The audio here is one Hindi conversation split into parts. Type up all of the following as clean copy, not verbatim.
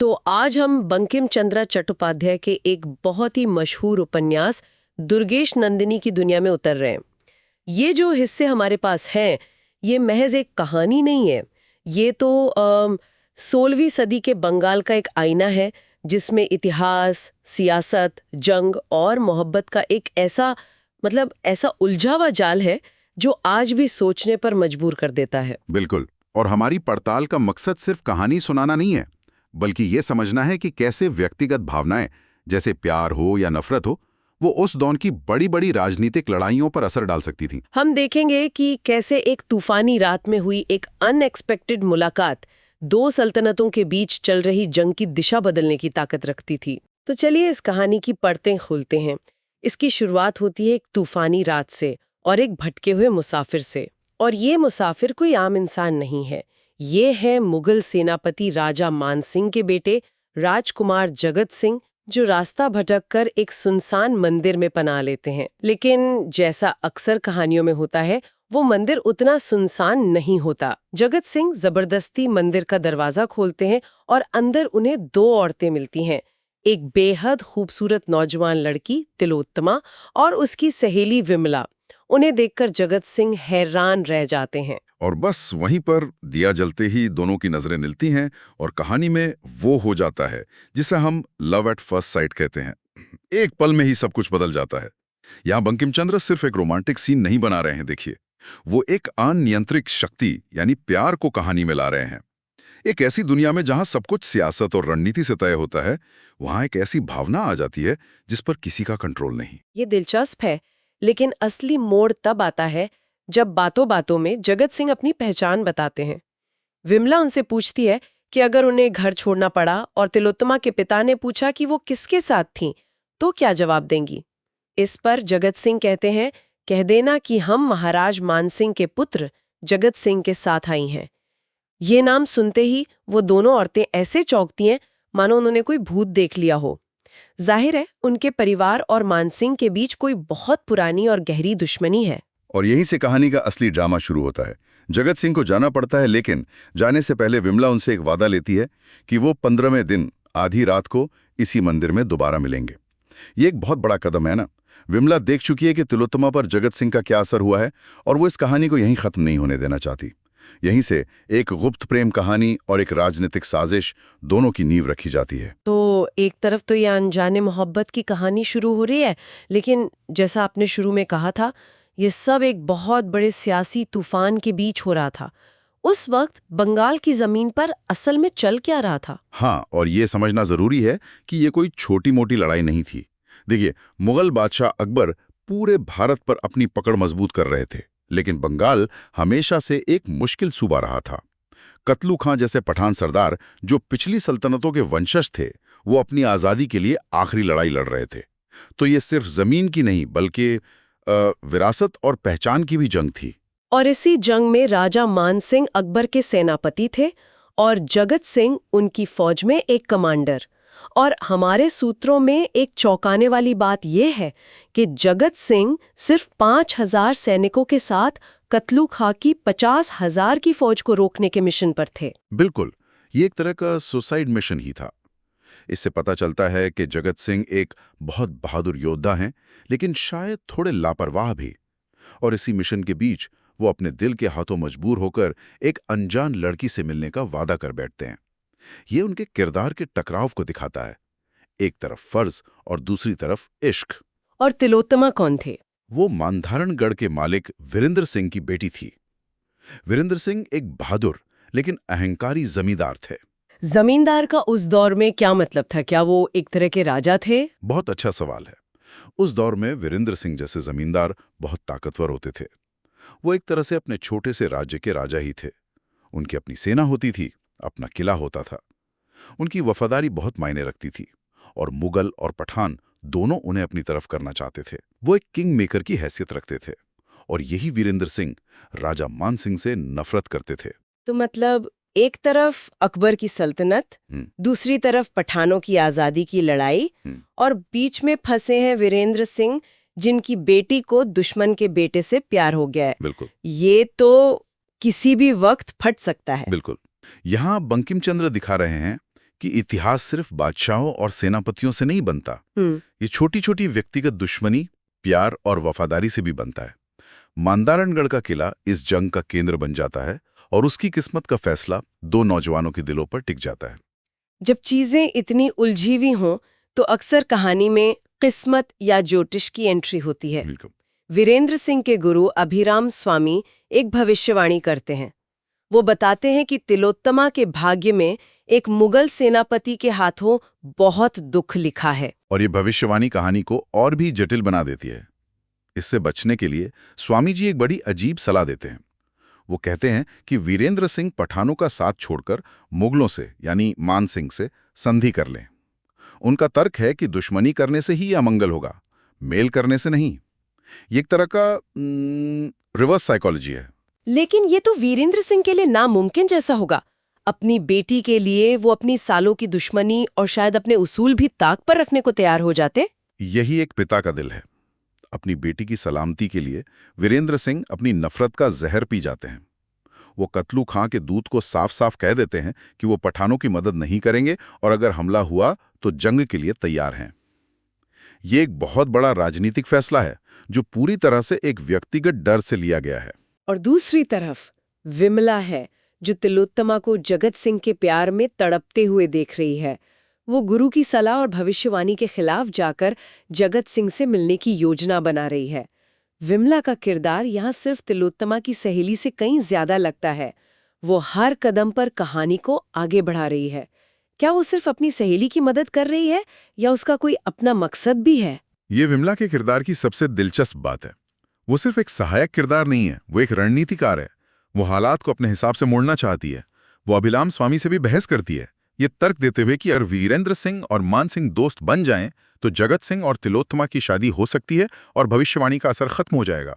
तो आज हम बंकिम चंद्र चट्टोपाध्याय के एक बहुत ही मशहूर उपन्यास दुर्गेश नंदिनी की दुनिया में उतर रहे हैं। ये जो हिस्से हमारे पास हैं, ये महज एक कहानी नहीं है। ये तो 16वीं सदी के बंगाल का एक आईना है, जिसमें इतिहास, सियासत, जंग और मोहब्बत का एक ऐसा उलझा हुआ जाल है जो आज भी सोचने पर मजबूर कर देता है। बिल्कुल। और हमारी पड़ताल का मकसद सिर्फ कहानी सुनाना नहीं है, बल्कि ये समझना है कि कैसे व्यक्तिगत भावनाएं, जैसे प्यार हो या नफरत हो, वो उस दौर की बड़ी बड़ी राजनीतिक लड़ाइयों पर असर डाल सकती थीं। हम देखेंगे कि कैसे एक तूफानी रात में हुई एक अनएक्सपेक्टेड मुलाकात दो सल्तनतों के बीच चल रही जंग की दिशा बदलने की ताकत रखती थी। तो चलिए इस कहानी की परतें खोलते हैं। इसकी शुरुआत होती है एक तूफानी रात से और एक भटके हुए मुसाफिर से। और ये मुसाफिर कोई आम इंसान नहीं है। ये है मुगल सेनापति राजा मानसिंह के बेटे राजकुमार जगत सिंह, जो रास्ता भटक कर एक सुनसान मंदिर में पनाह लेते हैं। लेकिन जैसा अक्सर कहानियों में होता है, वो मंदिर उतना सुनसान नहीं होता। जगत सिंह जबरदस्ती मंदिर का दरवाजा खोलते हैं और अंदर उन्हें दो औरतें मिलती हैं, एक बेहद खूबसूरत नौजवान लड़की तिलोत्तमा और उसकी सहेली विमला। उन्हें देखकर जगत सिंह हैरान रह जाते हैं। और बस वहीं पर दिया जलते ही दोनों की नजरें मिलती हैं और कहानी में वो हो जाता है जिसे हम लव एट फर्स्ट साइट कहते हैं। एक पल में ही सब कुछ बदल जाता है। यहाँ बंकिम चंद्र सिर्फ एक रोमांटिक सीन नहीं बना रहे हैं, देखिए, वो एक अनियंत्रित शक्ति यानी प्यार को कहानी में ला रहे हैं। एक ऐसी दुनिया में जहां सब कुछ सियासत और रणनीति से तय होता है, वहां एक ऐसी भावना आ जाती है जिस पर किसी का कंट्रोल नहीं। ये दिलचस्प है, लेकिन असली मोड़ तब आता है जब बातों बातों में जगत सिंह अपनी पहचान बताते हैं। विमला उनसे पूछती है कि अगर उन्हें घर छोड़ना पड़ा और तिलोत्तमा के पिता ने पूछा कि वो किसके साथ थीं, तो क्या जवाब देंगी। इस पर जगत सिंह कहते हैं, कह देना कि हम महाराज मानसिंह के पुत्र जगत सिंह के साथ आई हैं। ये नाम सुनते ही वो दोनों औरतें ऐसे चौंकती हैं मानो उन्होंने कोई भूत देख लिया हो। जाहिर है उनके परिवार और मानसिंह के बीच कोई बहुत पुरानी और गहरी दुश्मनी है। और यहीं से कहानी का असली ड्रामा शुरू होता है। जगत सिंह को जाना पड़ता है, लेकिन जाने से पहले विमला उनसे एक वादा लेती है कि वो 15वें दिन आधी रात को इसी मंदिर में दोबारा मिलेंगे। ये एक बहुत बड़ा कदम है ना। विमला देख चुकी है कि तिलोत्तमा पर जगत सिंह का क्या असर हुआ है और वो इस कहानी को यहीं खत्म नहीं होने देना चाहती। यहीं से एक गुप्त प्रेम कहानी और एक राजनीतिक साजिश दोनों की नींव रखी जाती है। तो एक तरफ तो ये अनजाने मोहब्बत की कहानी शुरू हो रही है, लेकिन जैसा आपने शुरू में कहा था, ये सब एक बहुत बड़े सियासी तूफान के बीच हो रहा था। उस वक्त बंगाल की जमीन पर असल में चल क्या रहा था? हाँ, और ये समझना जरूरी है कि ये कोई छोटी मोटी लड़ाई नहीं थी। देखिए, मुगल बादशाह अकबर पूरे भारत पर अपनी पकड़ मजबूत कर रहे थे, लेकिन बंगाल हमेशा से एक मुश्किल सूबा रहा था। कतलू खां जैसे पठान सरदार, जो पिछली सल्तनतों के वंशज थे, वो अपनी आज़ादी के लिए आखिरी लड़ाई लड़ रहे थे। तो ये सिर्फ जमीन की नहीं, बल्कि विरासत और पहचान की भी जंग थी। और इसी जंग में राजा मानसिंह अकबर के सेनापति थे और जगत सिंह उनकी फौज में एक कमांडर। और हमारे सूत्रों में एक चौंकाने वाली बात यह है कि जगत सिंह सिर्फ 5,000 सैनिकों के साथ कतलू खां की 50,000 की फौज को रोकने के मिशन पर थे। बिल्कुल, ये एक तरह का सुसाइड मिशन ही था। इससे पता चलता है कि जगत सिंह एक बहुत बहादुर योद्धा हैं, लेकिन शायद थोड़े लापरवाह भी। और इसी मिशन के बीच वो अपने दिल के हाथों मजबूर होकर एक अनजान लड़की से मिलने का वादा कर बैठते हैं। ये उनके किरदार के टकराव को दिखाता है। एक तरफ फर्ज और दूसरी तरफ इश्क। और तिलोत्तमा कौन थे? वो मानधारणगढ़ के मालिक वीरेंद्र सिंह की बेटी थी। वीरेंद्र सिंह एक बहादुर लेकिन अहंकारी जमींदार थे। जमींदार का उस दौर में क्या मतलब था? क्या वो एक तरह के राजा थे? बहुत अच्छा सवाल है। उस दौर में वीरेंद्र सिंह जैसे जमींदार बहुत ताकतवर होते थे। वो एक तरह से अपने छोटे से राज्य के राजा ही थे। उनकी अपनी सेना होती थी, अपना किला होता था। उनकी वफादारी बहुत मायने रखती थी और मुगल और पठान दोनों उन्हें अपनी तरफ करना चाहते थे। वो एक किंग मेकर की हैसियत रखते थे और यही वीरेंद्र सिंह राजा मान सिंह से नफरत करते थे। तो मतलब एक तरफ अकबर की सल्तनत, दूसरी तरफ पठानों की आजादी की लड़ाई, और बीच में फंसे हैं वीरेंद्र सिंह, जिनकी बेटी को दुश्मन के बेटे से प्यार हो गया है। बिल्कुल। ये तो किसी भी वक्त फट सकता है। बिल्कुल। यहाँ बंकिम चंद्र दिखा रहे हैं कि इतिहास सिर्फ बादशाहों और सेनापतियों से नहीं बनता। ये छोटी छोटी व्यक्तिगत दुश्मनी, प्यार और वफादारी से भी बनता है। मांदारणगढ़ का किला इस जंग का केंद्र बन जाता है और उसकी किस्मत का फैसला दो नौजवानों के दिलों पर टिक जाता है। जब चीजें इतनी उलझी हुई हों तो अक्सर कहानी में किस्मत या ज्योतिष की एंट्री होती है। बिल्कुल। वीरेंद्र सिंह के गुरु अभिराम स्वामी एक भविष्यवाणी करते हैं। वो बताते हैं कि तिलोत्तमा के भाग्य में एक मुगल सेनापति के हाथों बहुत दुख लिखा है। और ये भविष्यवाणी कहानी को और भी जटिल बना देती है। इससे बचने के लिए स्वामी जी एक बड़ी अजीब सलाह देते हैं। वो कहते हैं कि वीरेंद्र सिंह पठानों का साथ छोड़कर मुगलों से यानी मान सिंह से संधि कर लें। उनका तर्क है कि दुश्मनी करने से ही अमंगल होगा, मेल करने से नहीं। ये एक तरह का रिवर्स साइकोलॉजी है। लेकिन ये तो वीरेंद्र सिंह के लिए नामुमकिन जैसा होगा। अपनी बेटी के लिए वो अपनी सालों की दुश्मनी और शायद अपने उसूल भी ताक पर रखने को तैयार हो जाते। यही एक पिता का दिल है। अपनी बेटी की सलामती के लिए वीरेंद्र सिंह अपनी नफरत का जहर पी जाते हैं। वो कतलू खां के दूत को साफ साफ कह देते हैं कि वो पठानों की मदद नहीं करेंगे और अगर हमला हुआ तो जंग के लिए तैयार हैं। ये एक बहुत बड़ा राजनीतिक फैसला है जो पूरी तरह से एक व्यक्तिगत डर से लिया गया है। और दूसरी तरफ विमला है जो तिलोत्तमा को जगत सिंह के प्यार में तड़पते हुए देख रही है। वो गुरु की सलाह और भविष्यवाणी के खिलाफ जाकर जगत सिंह से मिलने की योजना बना रही है। विमला का किरदार यहाँ सिर्फ तिलोत्तमा की सहेली से कहीं ज्यादा लगता है। वो हर कदम पर कहानी को आगे बढ़ा रही है। क्या वो सिर्फ अपनी सहेली की मदद कर रही है या उसका कोई अपना मकसद भी है? ये विमला के किरदार की सबसे दिलचस्प बात है। वो सिर्फ एक सहायक किरदार नहीं है, वो एक रणनीतिकार है। वो हालात को अपने हिसाब से मोड़ना चाहती है। वो अभिराम स्वामी से भी बहस करती है, ये तर्क देते हुए कि अगर वीरेंद्र सिंह और मान सिंह दोस्त बन जाएं तो जगत सिंह और तिलोत्तमा की शादी हो सकती है और भविष्यवाणी का असर खत्म हो जाएगा।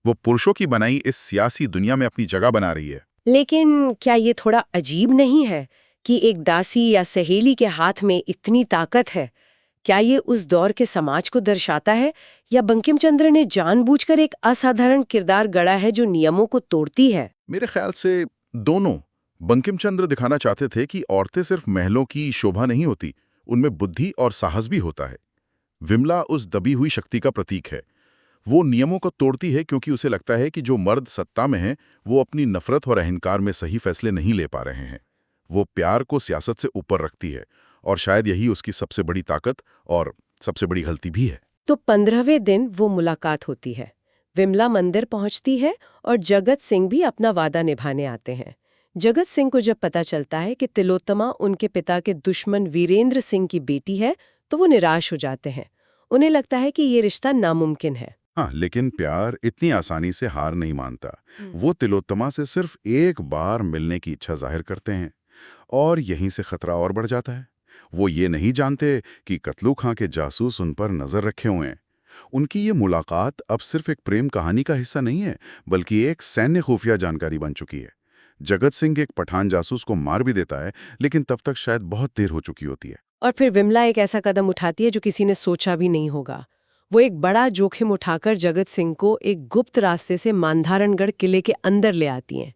वो पुरुषों की बनाई इस सियासी दुनिया में अपनी जगह बना रही है। लेकिन क्या ये थोड़ा अजीब नहीं है कि एक दासी या सहेली के हाथ में इतनी ताकत है? क्या ये उस दौर के समाज को दर्शाता है या बंकिम चंद्र ने जानबूझकर एक असाधारण किरदार गढ़ा है जो नियमों को तोड़ती है? मेरे ख्याल से दोनों। बंकिम चंद्र दिखाना चाहते थे कि औरतें सिर्फ महलों की शोभा नहीं होती, उनमें बुद्धि और साहस भी होता है। विमला उस दबी हुई शक्ति का प्रतीक है। वो नियमों को तोड़ती है क्योंकि उसे लगता है कि जो मर्द सत्ता में हैं वो अपनी नफरत और अहंकार में सही फैसले नहीं ले पा रहे हैं। वो प्यार को सियासत से ऊपर रखती है और शायद यही उसकी सबसे बड़ी ताकत और सबसे बड़ी गलती भी है। तो 15वें दिन वो मुलाकात होती है। विमला मंदिर पहुंचती है और जगत सिंह भी अपना वादा निभाने आते हैं। जगत सिंह को जब पता चलता है कि तिलोत्तमा उनके पिता के दुश्मन वीरेंद्र सिंह की बेटी है तो वो निराश हो जाते हैं। उन्हें लगता है कि ये रिश्ता नामुमकिन है। हाँ, लेकिन प्यार इतनी आसानी से हार नहीं मानता। वो तिलोत्तमा से सिर्फ एक बार मिलने की इच्छा जाहिर करते हैं और यहीं से खतरा और बढ़ जाता है। वो ये नहीं जानते कि कतलू खां के जासूस उन पर नजर रखे हुए हैं। उनकी ये मुलाकात अब सिर्फ एक प्रेम कहानी का हिस्सा नहीं है, बल्कि एक सैन्य खुफिया जानकारी बन चुकी है। जगत सिंह एक पठान जासूस को मार भी देता है, लेकिन तब तक शायद बहुत देर हो चुकी होती है। और फिर विमला एक ऐसा कदम उठाती है जो किसी ने सोचा भी नहीं होगा। वो एक बड़ा जोखिम उठाकर जगत सिंह को एक गुप्त रास्ते से मांधारणगढ़ किले के अंदर ले आती हैं।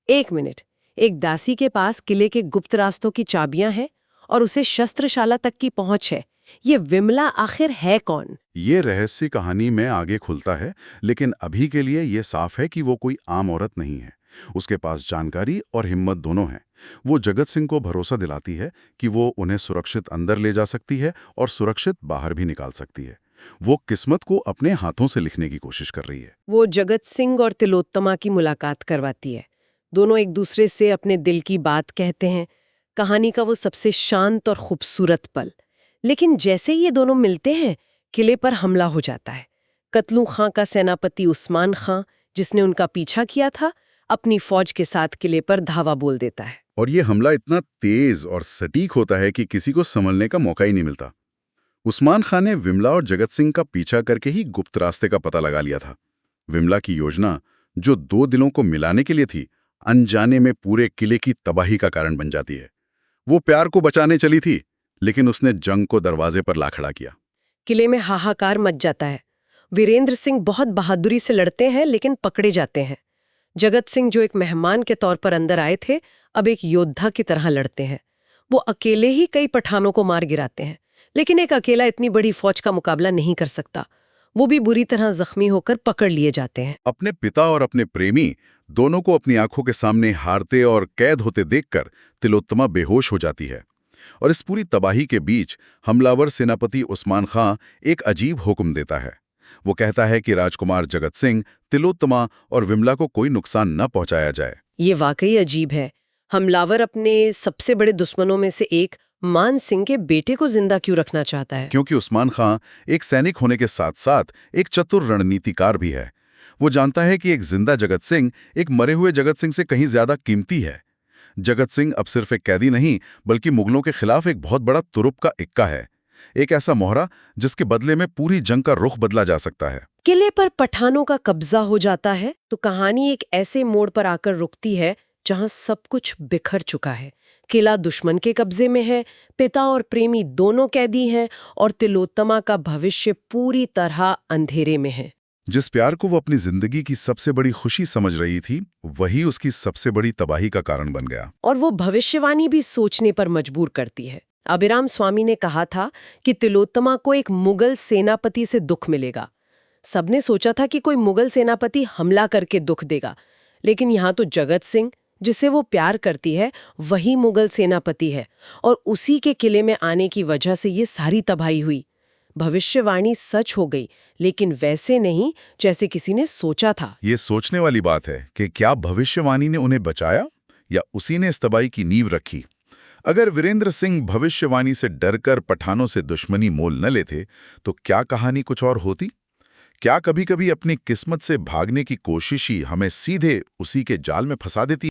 1 मिनट, एक दासी के पास किले के गुप्त रास्तों की चाबियां हैं और उसे शस्त्रशाला तक की पहुंच है। ये विमला आखिर है कौन? ये रहस्य कहानी में आगे खुलता है, लेकिन अभी के लिए ये साफ है कि वो कोई आम औरत नहीं है। उसके पास जानकारी और हिम्मत दोनों हैं। वो जगत सिंह को भरोसा दिलाती है कि वो उन्हें सुरक्षित अंदर ले जा सकती है और सुरक्षित बाहर भी निकाल सकती है। वो किस्मत को अपने हाथों से लिखने की कोशिश कर रही है। वो जगत सिंह और तिलोत्तमा की मुलाकात करवाती है। दोनों एक दूसरे से अपने दिल की बात कहते हैं। कहानी का वो सबसे शांत और खूबसूरत पल। लेकिन जैसे ही ये दोनों मिलते हैं, किले पर हमला हो जाता है। कतलू खां का सेनापति उस्मान खां, जिसने उनका पीछा किया था, अपनी फौज के साथ किले पर धावा बोल देता है। और ये हमला इतना तेज और सटीक होता है कि किसी को संभलने का मौका ही नहीं मिलता। उस्मान खां ने विमला और जगत सिंह का पीछा करके ही गुप्त रास्ते का पता लगा लिया था। विमला की योजना, जो 2 दिलों को मिलाने के लिए थी, अनजाने में पूरे किले की तबाही का कारण बन जाती है। वो प्यार को बचाने चली थी, लेकिन उसने जंग को दरवाजे पर ला खड़ा किया। किले में हाहाकार मच जाता है। वीरेंद्र सिंह बहुत बहादुरी से लड़ते हैं, लेकिन पकड़े जाते हैं। जगत सिंह, जो एक मेहमान के तौर पर अंदर आए थे, अब एक योद्धा की तरह लड़ते हैं। वो अकेले ही कई पठानों को मार गिराते हैं, लेकिन एक अकेला इतनी बड़ी फौज का मुकाबला नहीं कर सकता। वो भी बुरी तरह जख्मी होकर पकड़ लिए जाते हैं। अपने पिता और अपने प्रेमी दोनों को अपनी आंखों के सामने हारते और कैद होते देखकर तिलोत्तमा बेहोश हो जाती है। और इस पूरी तबाही के बीच हमलावर सेनापति उस्मान खां एक अजीब हुक्म देता है। वो कहता है कि राजकुमार जगत सिंह, तिलोत्तमा और विमला को कोई नुकसान न पहुंचाया जाए। ये वाकई अजीब है। हमलावर अपने सबसे बड़े दुश्मनों में से एक मान सिंह के बेटे को जिंदा क्यों रखना चाहता है? क्योंकि उस्मान खां एक सैनिक होने के साथ साथ एक चतुर रणनीतिकार भी है। वो जानता है कि एक जिंदा जगत सिंह एक मरे हुए जगत सिंह से कहीं ज्यादा कीमती है। जगत सिंह अब सिर्फ एक कैदी नहीं, बल्कि मुगलों के खिलाफ एक बहुत बड़ा तुरुप का इक्का है, एक ऐसा मोहरा जिसके बदले में पूरी जंग का रुख बदला जा सकता है। किले पर पठानों का कब्जा हो जाता है तो कहानी एक ऐसे मोड़ पर आकर रुकती है जहां सब कुछ बिखर चुका है। किला दुश्मन के कब्जे में है, पिता और प्रेमी दोनों कैदी हैं और तिलोत्तमा का भविष्य पूरी तरह अंधेरे में है। जिस प्यार को वो अपनी जिंदगी की सबसे बड़ी खुशी समझ रही थी, वही उसकी सबसे बड़ी तबाही का कारण बन गया। और वो भविष्यवाणी भी सोचने पर मजबूर करती है। अभिराम स्वामी ने कहा था कि तिलोत्तमा को एक मुगल सेनापति से दुख मिलेगा। सबने सोचा था कि कोई मुगल सेनापति हमला करके दुख देगा, लेकिन यहाँ तो जगत सिंह, जिसे वो प्यार करती है, वही मुगल सेनापति है और उसी के किले में आने की वजह से ये सारी तबाही हुई। भविष्यवाणी सच हो गई, लेकिन वैसे नहीं जैसे किसी ने सोचा था। ये सोचने वाली बात है कि क्या भविष्यवाणी ने उन्हें बचाया या उसी ने इस तबाही की नींव रखी। अगर वीरेंद्र सिंह भविष्यवाणी से डरकर पठानों से दुश्मनी मोल न लेते तो क्या कहानी कुछ और होती? क्या कभी-कभी अपनी किस्मत से भागने की कोशिश ही हमें सीधे उसी के जाल में फंसा देती?